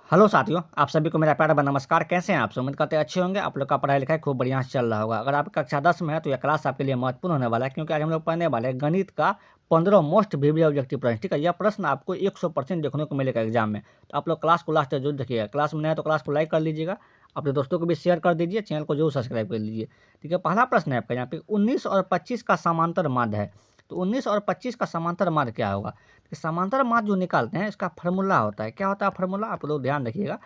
Hello साथियों, आप सभी को मेरा प्यारा नमस्कार। कैसे हैं आप सब? उम्मीद करते हैं अच्छे होंगे। आप लोग का पढ़ाई लिखाई खूब बढ़िया से चल रहा होगा। अगर आप कक्षा 10 में है तो यह क्लास आपके लिए महत्वपूर्ण होने वाला है, क्योंकि आज हम लोग पढ़ने वाले हैं गणित का 15 मोस्ट विविध ऑब्जेक्टिव प्रश्न। ठीक है, यह प्रश्न आपको 100% देखने को मिलेगा एग्जाम में। तो आप लोग क्लास को लास्ट तक जरूर देखिएगा। क्लास में नया है तो क्लास को लाइक कर लीजिएगा, अपने दोस्तों को भी शेयर कर दीजिए, चैनल को जरूर सब्सक्राइब कर लीजिए। ठीक है, पहला प्रश्न है आपका यहाँ पे 19 और 25 का समांतर माध्य है। तो 19 और 25 का समांतर माध्य क्या होगा? समांतर माध्य जो निकालते हैं इसका फार्मूला होता है। क्या होता है फार्मूला? आप लोग ध्यान रखिएगा।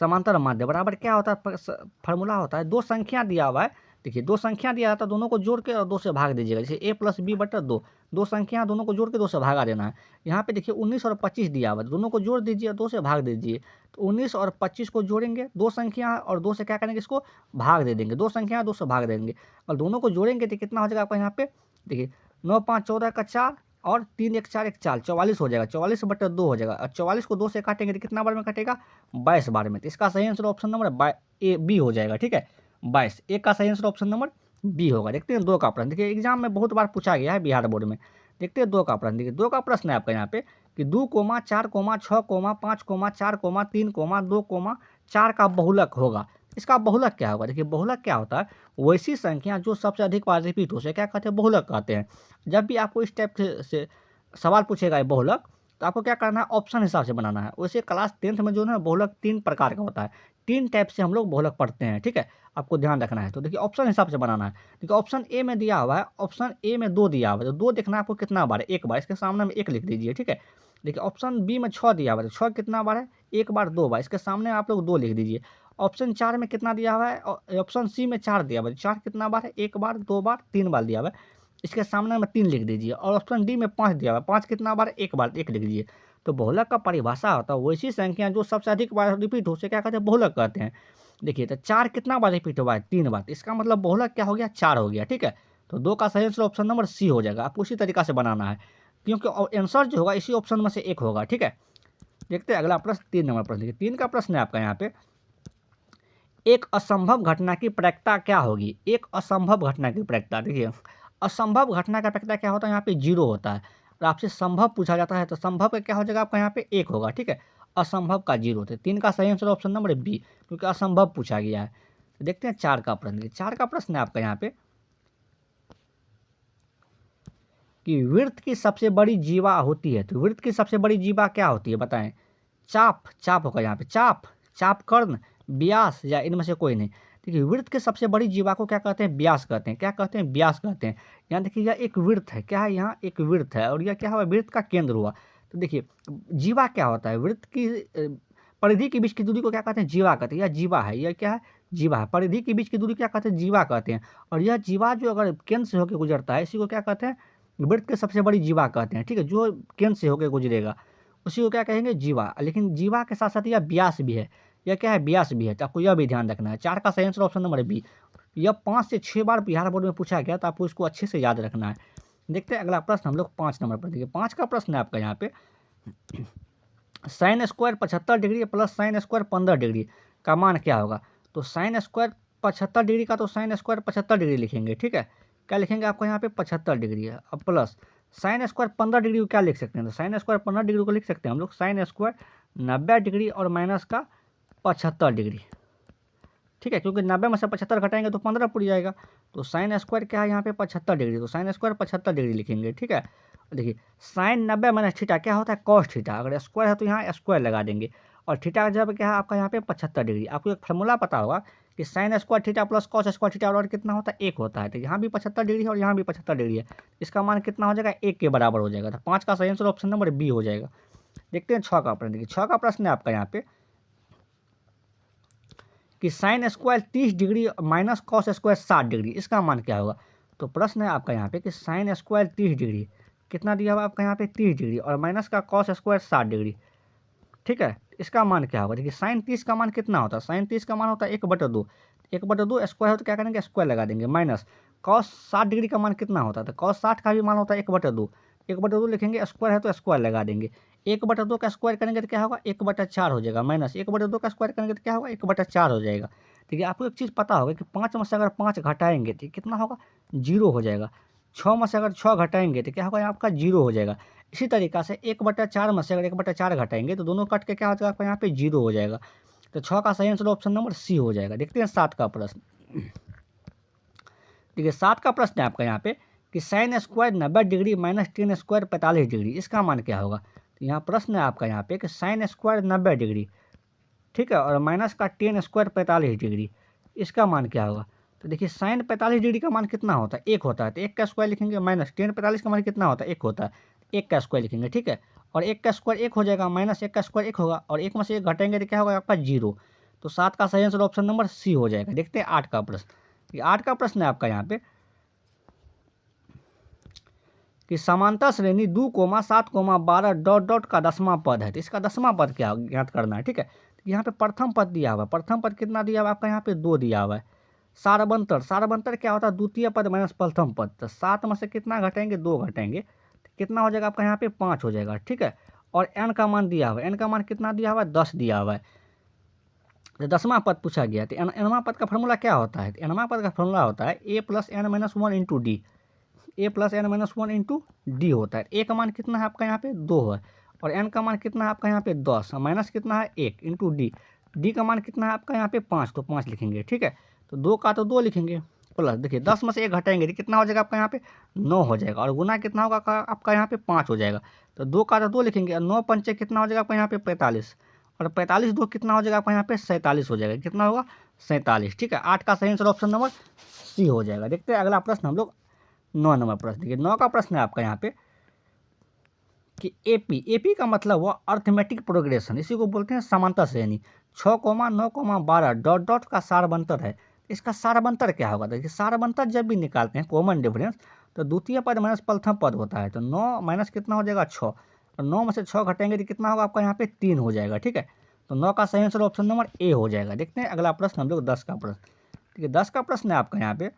समांतर माध्य बराबर क्या होता है? फार्मूला होता है, दो संख्या दिया हुआ है। देखिए, दो संख्या दिया था, दोनों को जोड़ के और 2 से भाग दीजिएगा। जैसे a प्लस बी बटा 2, दो संख्या दोनों को जोड़ के 2 से भागा देना है। यहाँ पे देखिए 19 और 25 दिया हुआ है, दोनों को जोड़ दीजिए और 2 से भाग दीजिए। तो 19 और 25 को जोड़ेंगे, दो संख्या और 2 से क्या करेंगे, इसको भाग दे देंगे। दो संख्या 2 से भाग देंगे और दोनों को जोड़ेंगे तो कितना हो जाएगा आपका यहाँ पे? देखिए 9 5 14 का 4 और 3 1 4 1 4, 44 हो जाएगा। 44 बटा 2 हो जाएगा और 44 को 2 से काटेंगे तो कितना बार में कटेगा? 22 बार में। तो इसका सही answer option number A B हो जाएगा। ठीक है, 22 एक का सही आंसर ऑप्शन नंबर बी होगा। देखते हैं दो का प्रश्न। देखिए एग्जाम में बहुत बार पूछा गया है बिहार बोर्ड में। देखते हैं दो का प्रश्न। देखिए दो का प्रश्न है आपका यहाँ पे कि 2 4 6 5 4 3 2 4 का बहुलक होगा। इसका बहुलक क्या होगा? देखिए बहुलक क्या होता है? वैसी संख्या जो सबसे अधिक बार रिपीट हो, उसे क्या कहते हैं? बहुलक कहते हैं। जब भी आपको इस टाइप से सवाल पूछेगा ये बहुलक, तो आपको क्या करना है? ऑप्शन हिसाब से बनाना है। वैसे क्लास 10th में जो है बहुलक 3 प्रकार का होता है। 3 टाइप से हम लोग बहुलक पढ़ते हैं। ठीक है, आपको ध्यान रखना है। तो देखिए ऑप्शन हिसाब से बनाना है। देखिए ऑप्शन ए में दिया हुआ है, ऑप्शन ए में 2 दिया हुआ है, तो 2 देखना है आपको कितना बार है? एक बार। इसके सामने में 1 लिख दीजिए। ठीक है, देखिए ऑप्शन बी में 6 दिया हुआ है, तो 6 कितना बार है? एक बार, 2 बार। इसके सामने आप लोग 2 लिख दीजिए। ऑप्शन 4 में कितना दिया हुआ है? ऑप्शन सी में 4 दिया हुआ है, 4 कितना बार है? एक बार, 2 बार, 3 बार दिया हुआ है। इसके सामने में 3 लिख दीजिए। और ऑप्शन डी में 5 दिया हुआ है, 5 कितना बार? एक बार, 1 लिख दीजिए। तो बहुलक का परिभाषा होता है वैसी संख्या जो सबसे अधिक बार रिपीट हो, उसे क्या कहते हैं? बहुलक कहते हैं। देखिए तो 4 कितना बार रिपीट हुआ है? 3 बार। इसका मतलब बहुलक क्या हो गया? 4 हो गया। ठीक है, तो 2 का सही आंसर ऑप्शन नंबर सी हो जाएगा। आपको उसी तरीका से बनाना है, क्योंकि आंसर जो होगा इसी ऑप्शन में से एक होगा। ठीक है, देखते हैं अगला प्रश्न, 3 नंबर प्रश्न। देखिए 3 का प्रश्न है आपका यहाँ पे, एक असंभव घटना की प्रायिकता क्या होगी? एक असंभव घटना की प्रायिकता। देखिए असंभव घटना का प्रायिकता क्या होता है? यहाँ पे 0 होता है। और आपसे संभव पूछा जाता है तो संभव का क्या हो जाएगा आपका? यहाँ पे 1 होगा। ठीक है, असंभव का 0 होता है। 3 का सही आंसर ऑप्शन नंबर बी, क्योंकि असंभव पूछा गया है। तो देखते हैं 4 का प्रश्न। 4 का प्रश्न है आपका यहाँ पे कि वृत्त की सबसे बड़ी जीवा होती है। तो वृत्त की सबसे बड़ी जीवा क्या होती है बताएं? चाप, चाप होगा यहाँ पे। चाप, चाप कर्ण, व्यास या इनमें से कोई नहीं। देखिए वृत्त के सबसे बड़ी जीवा को क्या कहते हैं? व्यास कहते हैं। क्या कहते हैं? व्यास कहते हैं। यहाँ देखिए यह एक वृत्त है। क्या है? यहाँ एक वृत्त है और यह क्या हुआ? वृत्त का केंद्र हुआ। तो देखिए जीवा क्या होता है? वृत्त की परिधि के बीच की दूरी को क्या कहते हैं? जीवा कहते हैं। यह जीवा है। यह क्या है? जीवा है। परिधि के बीच की दूरी क्या कहते हैं? जीवा कहते हैं। और यह जीवा जो अगर केंद्र से होकर गुजरता है, इसी को क्या कहते हैं? वृत्त के सबसे बड़ी जीवा कहते हैं। ठीक है, जो केंद्र से होकर गुजरेगा उसी को क्या कहेंगे? जीवा। लेकिन जीवा के साथ साथ यह व्यास भी है। यह क्या है? व्यास भी है। तो आपको यह भी ध्यान रखना है। 4 का सही आंसर ऑप्शन नंबर बी। यह 5 से 6 बार बिहार बोर्ड में पूछा गया, तो आपको इसको अच्छे से याद रखना है। देखते हैं अगला प्रश्न हम लोग 5 नंबर पर। देखिए 5 का प्रश्न है आपका यहाँ पे, sine square 75 degree plus sine square 15 degree का मान क्या होगा? तो साइन स्क्वायर 75 डिग्री का तो साइन स्क्वायर 75 डिग्री लिखेंगे। ठीक है, क्या लिखेंगे आपको यहाँ पे? 75 डिग्री है। अब प्लस साइन स्क्वायर 15 डिग्री को क्या लिख सकते हैं? तो साइन स्क्वायर 15 डिग्री को लिख सकते हैं हम लोग साइन स्क्वायर 90 डिग्री और माइनस का 75 डिग्री। ठीक है, क्योंकि 90 में से 75 घटाएंगे तो 15 पुर जाएगा। तो साइन स्क्वायर क्या है यहाँ पे? 75 डिग्री। तो साइन स्क्वायर 75 डिग्री लिखेंगे। ठीक है, देखिए साइन 90 माइनस थीटा क्या होता है? Cos theta. अगर स्क्वायर है तो यहाँ स्क्वायर लगा देंगे। और थीटा का जब क्या है आपका यहाँ पे? 75 डिग्री। आपको एक फार्मूला पता होगा कि sine square theta plus cos square theta और कितना होता है? 1 होता है। तो यहाँ भी 75 डिग्री है और यहाँ भी 75 डिग्री है। इसका मान कितना हो जाएगा? 1 के बराबर हो जाएगा। तो 5 का सही आंसर ऑप्शन नंबर बी हो जाएगा। देखते हैं 6 का प्रश्न। देखिए 6 का प्रश्न है आपका यहाँ पे कि sine square 30 degree minus cos square 60 degree, इसका मान क्या होगा? तो प्रश्न है आपका यहाँ पे कि साइन स्क्वायर 30 डिग्री कितना दिया हुआ आपका यहाँ पे? 30 डिग्री और माइनस का कॉस स्क्वायर 60 डिग्री। ठीक है, इसका मान क्या होगा? देखिए साइन 30 का मान कितना होता है? साइन 30 का मान होता है 1/2। 1/2 स्क्वायर हो तो क्या करेंगे? स्क्वायर लगा देंगे। माइनस कॉस 60 डिग्री का मान कितना होता है? तो कॉस 60 का भी मान होता है 1/2। 1/2 लिखेंगे, स्क्वायर है तो स्क्वायर लगा देंगे। 1/2 का स्क्वायर करेंगे तो क्या होगा? 1/4 हो जाएगा। माइनस 1/2 का स्क्वायर करेंगे तो क्या होगा? 1/4 हो जाएगा। ठीक है, आपको एक चीज़ पता होगा कि 5 में से अगर 5 घटाएंगे तो कितना होगा? 0 हो जाएगा। 6 में से अगर 6 घटाएंगे तो क्या होगा? यहाँ आपका 0 हो जाएगा। इसी तरीक़ा से 1/4 में से अगर 1/4 घटाएँगे तो दोनों कट के क्या हो जाएगा आपका यहाँ पे 0 हो जाएगा। तो 6 का सही आंसर ऑप्शन नंबर सी हो जाएगा। देखते हैं 7 का प्रश्न। देखिए 7 का प्रश्न है आपका यहाँ पे कि sin square 90 degree minus ten square 45 degree, इसका मान क्या होगा। तो यहाँ प्रश्न है आपका यहाँ पे कि sin स्क्वायर 90 डिग्री, ठीक है, और माइनस का टेन स्क्वायर 45 डिग्री, इसका मान क्या होगा। तो देखिए साइन 45 डिग्री का मान कितना होता है, 1 होता है, तो 1 का स्क्वायर लिखेंगे, माइनस टेन 45 का मान कितना होता है, 1 होता है, 1 का स्क्वायर लिखेंगे, ठीक है। और 1 का स्क्वायर 1 हो जाएगा, माइनस 1 का स्क्वायर 1 होगा, और 1 में से 1 घटेंगे तो क्या होगा आपका 0। तो 7 का सही आंसर ऑप्शन नंबर सी हो जाएगा। देखते हैं 8 का प्रश्न। ये 8 का प्रश्न है आपका यहाँ पे कि समांतर श्रेणी 2,7,12 डॉट डॉट का 10वां पद है, तो इसका 10वां पद क्या ज्ञात करना है, ठीक है। तो यहाँ पे प्रथम पद दिया हुआ है, प्रथम पद कितना दिया हुआ है आपका यहाँ पे 2 दिया हुआ है। सारबंतर, सारबंतर क्या होता है, द्वितीय पद माइनस प्रथम पद, तो 7 में से कितना घटेंगे, 2 घटेंगे, तो कितना हो जाएगा आपका यहाँ पे 5 हो जाएगा, ठीक है। और n का मान दिया हुआ है, n का मान कितना दिया हुआ है, 10 दिया हुआ है। तो 10वां पद पूछा गया, तो nवां पद का फॉर्मूला क्या होता है, nवां पद का फॉर्मूला होता है a plus n minus 1 into d, a plus n minus 1 into d होता है। ए का मान कितना है आपका यहाँ पे 2 है, और एन का मान कितना है आपका यहाँ पे 10, माइनस कितना है 1 इंटू डी, डी का मान कितना है आपका यहाँ पे 5, तो 5 लिखेंगे, ठीक है। तो 2 का तो 2 लिखेंगे, प्लस देखिए 10 में से 1 घटाएंगे तो कितना हो जाएगा आपका यहाँ पे 9 हो जाएगा, और गुना कितना होगा आपका यहाँ पे 5 हो जाएगा। तो 2 का तो 2 लिखेंगे, और 9 पंचे कितना हो जाएगा आपका यहाँ पे 45, और 45 2 कितना हो जाएगा आपका यहाँ पे 47 हो जाएगा, कितना होगा 47, ठीक है। 8 का सही आंसर ऑप्शन नंबर सी हो जाएगा। देखते हैं अगला प्रश्न हम लोग 9 नंबर प्रश्न। देखिए 9 का प्रश्न है आपका यहाँ पे कि एपी, एपी का मतलब हुआ अर्थमेटिक प्रोग्रेशन, इसी को बोलते हैं समांतर श्रेणी। 6,9,12 डॉट डॉट का सारबंतर है, इसका सारबंतर क्या होगा। देखिए सारबंतर जब भी निकालते हैं कॉमन डिफरेंस, तो द्वितीय पद माइनस प्रथम पद होता है, तो 9 माइनस कितना हो जाएगा 6, और 9 में से 6 घटेंगे तो कितना होगा आपका यहाँ पे 3 हो जाएगा, ठीक है। तो 9 का सही आंसर ऑप्शन नंबर ए हो जाएगा। देखते हैं अगला प्रश्न हम लोग 10 का प्रश्न। ठीक है 10 का प्रश्न है आपका यहाँ पे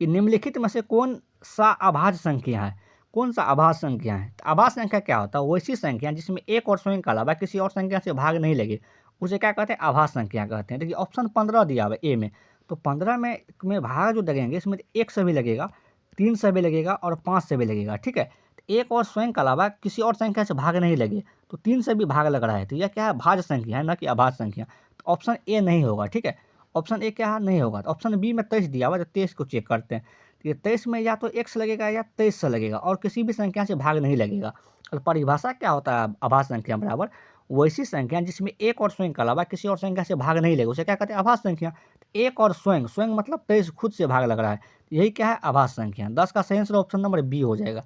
कि निम्नलिखित में से कौन सा अभाज्य संख्या है, कौन सा अभाज्य संख्या है। तो अभाज्य संख्या क्या होता है, वैसी संख्या जिसमें एक और स्वयं के अलावा किसी और संख्या से भाग नहीं लगे, उसे क्या कहते हैं, अभाज्य संख्या कहते हैं। देखिए ऑप्शन 15 दिया हुआ है ए में, तो 15 में भाग जो लगेंगे इसमें 1 से भी लगेगा, 3 से भी लगेगा, और 5 से भी लगेगा, ठीक है। तो एक और स्वयं के अलावा किसी और संख्या से भाग नहीं लगे, तो 3 से भी भाग लग रहा है, तो यह क्या है, भाज्य संख्या है, न कि अभाज्य संख्या। तो ऑप्शन ए नहीं होगा, ठीक है, ऑप्शन ए क्या नहीं होगा। तो ऑप्शन बी में 23 दिया हुआ है, तो 23 को चेक करते हैं। तो ये 23 में या तो x लगेगा या 23 से लगेगा, और किसी भी संख्या से भाग नहीं लगेगा। और परिभाषा क्या होता है अभाज्य संख्या बराबर वैसी संख्या जिसमें एक और स्वयं के अलावा किसी और संख्या से भाग नहीं लगेगा, उसे क्या कहते हैं, अभाज्य संख्या। एक और स्वयं, स्वयं मतलब 23 खुद से भाग लग रहा है, यही क्या है, अभाज्य संख्या। 10 का सही आंसर ऑप्शन नंबर बी हो जाएगा।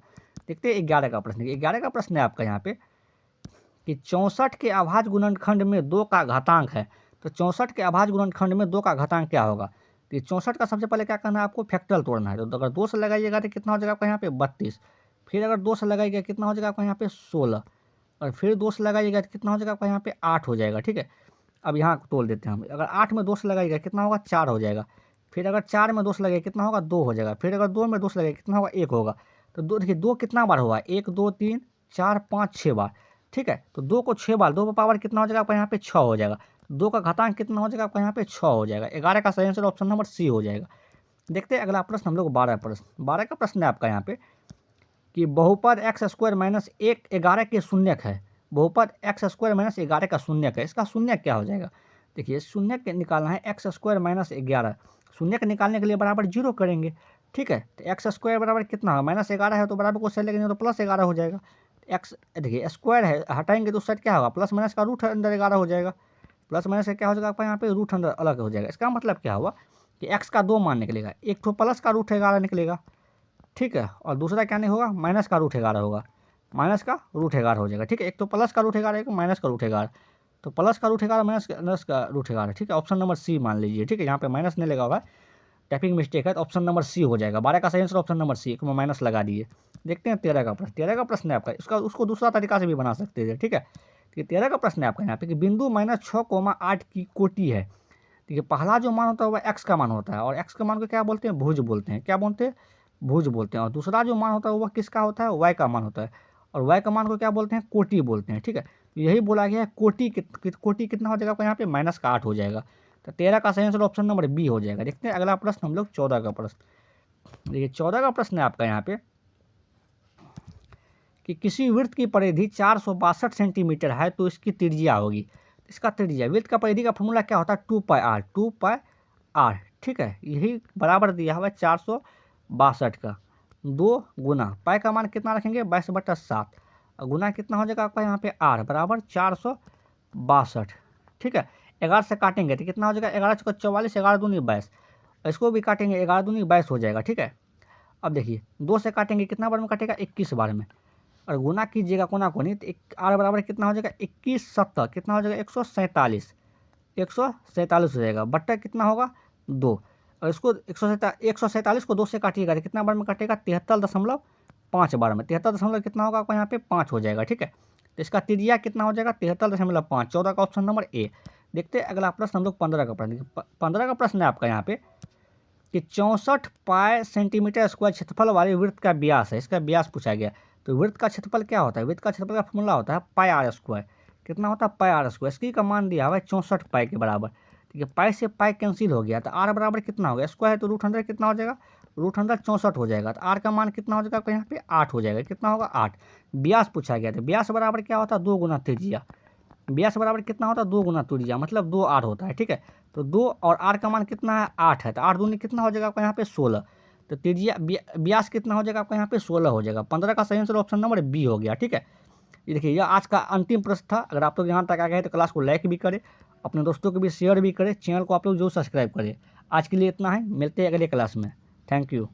देखते हैं 11 का प्रश्न। 11 का प्रश्न है आपका यहाँ पे कि 64 के अभाज्य गुणनखंड में 2 का घातांक है, तो 64 के अभाज्य गुणनखंड में 2 का घातांक क्या होगा। तो ये 64 का सबसे पहले क्या करना है, आपको फैक्टोरियल तोड़ना है। तो अगर 2 से लगाइएगा तो कितना हो जाएगा आपका यहाँ पे 32, फिर अगर 2 से लगाइएगा कितना हो जाएगा आपका यहाँ पे 16, और फिर 2 से लगाइएगा तो कितना हो जाएगा आपका यहाँ पे 8 हो जाएगा, ठीक है। अब यहाँ तोड़ देते हैं हम, अगर 8 में 2 से लगाइएगा कितना होगा 4 हो जाएगा, फिर अगर 4 में 2 से लगेगा कितना होगा 2 हो जाएगा, फिर अगर 2 में 2 से लगेगा कितना होगा 1 होगा। तो 2 देखिए 2 कितना बार हुआ, 1 2 3 4 5 6 बार, ठीक है। तो 2 को 6 बार, 2 का पावर कितना हो जाएगा आपका यहाँ पे 6 हो जाएगा, 2 का घातांक कितना हो जाएगा आपका यहाँ पे 6 हो जाएगा। 11 का सही आंसर ऑप्शन नंबर सी हो जाएगा। देखते हैं अगला प्रश्न हम लोग 12 प्रश्न। 12 का प्रश्न है आपका यहाँ पे कि बहुपद एक्स स्क्वायर माइनस 11 के शून्यक है, बहुपद एक्स स्क्वायर माइनस 11 का शून्यक है, इसका शून्यक क्या हो जाएगा। देखिए शून्यक निकालना है, एक्स स्क्वायर माइनस 11, शून्यक निकालने के लिए बराबर 0 करेंगे, ठीक है। तो एक्स स्क्वायर बराबर कितना है, माइनस 11 है तो बराबर को सेल लेंगे तो प्लस 11 हो जाएगा। एक्स देखिए स्क्वायर है, हटाएंगे तो उस साइड क्या होगा, प्लस माइनस का रूट अंदर 11 हो जाएगा, प्लस माइनस का क्या हो जाएगा आपका यहाँ पे रूट अंदर अलग हो जाएगा। इसका मतलब क्या हुआ कि एक्स का 2 मान निकलेगा, एक तो प्लस का रूट 11 निकलेगा, ठीक है, और दूसरा क्या नहीं होगा, माइनस का रूट 11 होगा, माइनस का रूट 11 हो जाएगा, ठीक है। एक तो प्लस का रूट 11 एक माइनस का रूट 11, तो प्लस का रूट 11 माइनस का रूट 11, ठीक है। ऑप्शन नंबर सी मान लीजिए, ठीक है, यहाँ पे माइनस नहीं लगा हुआ है, टाइपिंग मिस्टेक है, तो ऑप्शन नंबर सी हो जाएगा। 12 का सही आंसर ऑप्शन नंबर सी, एक में माइनस लगा दिए। देखते हैं 13 का प्रश्न। 13 का प्रश्न है आपका, उसको दूसरा तरीका से भी बना सकते हैं, ठीक है। तो 13 का प्रश्न है आपका यहाँ पे कि बिंदु -6,8 की कोटि है। ठीक है, पहला जो मान होता है वह एक्स का मान होता है, और एक्स के मान को क्या बोलते हैं, भुज बोलते हैं, क्या बोलते हैं, भुज बोलते हैं। और दूसरा जो मान होता है वह किसका होता है, वाई का मान होता है, और वाई का मान को क्या बोलते हैं, कोटि बोलते हैं, ठीक है। तो यही बोला गया है, कोटि कितना हो जाएगा आपका यहाँ पे -8 हो जाएगा। तो 13 का सही आंसर ऑप्शन नंबर बी हो जाएगा। देखते हैं अगला प्रश्न हम लोग 14 का प्रश्न। देखिए 14 का प्रश्न है आपका यहाँ पे कि किसी वृत्त की परिधि 462 सेंटीमीटर है तो इसकी त्रिज्या होगी। इसका त्रिज्या, वृत्त का परिधि का फॉर्मूला क्या होता है? 2πr, 2πr, ठीक है। यही बराबर दिया हुआ है 462 का 2 गुना पाई का मान कितना रखेंगे? 22/7 गुना कितना हो जाएगा आपका यहाँ पे r बराबर 462, ठीक है। 11 से काटेंगे तो कितना हो जाएगा? 11 × 44, 11 दूनी 22, इसको भी काटेंगे 11 दूनी 22 हो जाएगा, ठीक है। अब देखिए 2 से काटेंगे कितना बार में कटेगा? 21 बार में, और गुना कीजिएगा कोना कोनी तो r बराबर कितना हो जाएगा? 21 7 कितना हो जाएगा? 147 हो जाएगा, बट्टा कितना होगा? 2, और इसको 147 को 2 से काटिएगा तो कितना बार में कटेगा? 73.5 बार में, 73 कितना होगा आपको यहाँ पे? 5 हो जाएगा, ठीक है। तो इसका त्रिज्या कितना हो जाएगा? 73.5, 14 का ऑप्शन नंबर ए। देखते हैं अगला प्रश्न हम लोग 15 का प्रश्न। 15 का प्रश्न है आपका यहाँ पे कि 64 पाई सेंटीमीटर स्क्वायर क्षेत्रफल वाले वृत्त का व्यास है, इसका व्यास पूछा गया। तो वृत्त का क्षेत्रफल क्या होता है? वृत्त का क्षेत्रफल का फॉर्मूला होता है पाई आर स्क्वायर। कितना होता है? पाई आर स्क्वायर। इसकी का मान दिया हुआ है 64 पाई के बराबर, ठीक है। पाई से पाई कैंसिल हो गया तो आर बराबर कितना हो गया? स्क्वायर है तो √100 कितना हो जाएगा? √100 64 हो जाएगा, तो आर का मान कितना हो जाएगा आपको यहाँ पे? 8 हो जाएगा। कितना होगा? 8। व्यास पूछा गया, तो व्यास बराबर क्या होता है? 2 गुना त्रिज्या। व्यास बराबर कितना होता है? 2 गुना त्रिज्या, मतलब 2r होता है, ठीक है। तो 2 और r का मान कितना है? 8 है, तो 8 दूनी कितना हो जाएगा आपका यहाँ पे? 16। तो त्रिज्या व्यास कितना हो जाएगा आपका यहाँ पे? 16 हो जाएगा। 15 का सही आंसर ऑप्शन नंबर बी हो गया, ठीक है। ये देखिए यह आज का अंतिम प्रश्न था। अगर आप लोग यहाँ तक आ गए तो क्लास को लाइक भी करें, अपने दोस्तों को भी शेयर भी करें, चैनल को आप लोग जरूर सब्सक्राइब करें। आज के लिए इतना है, मिलते हैं अगले क्लास में। Thank you.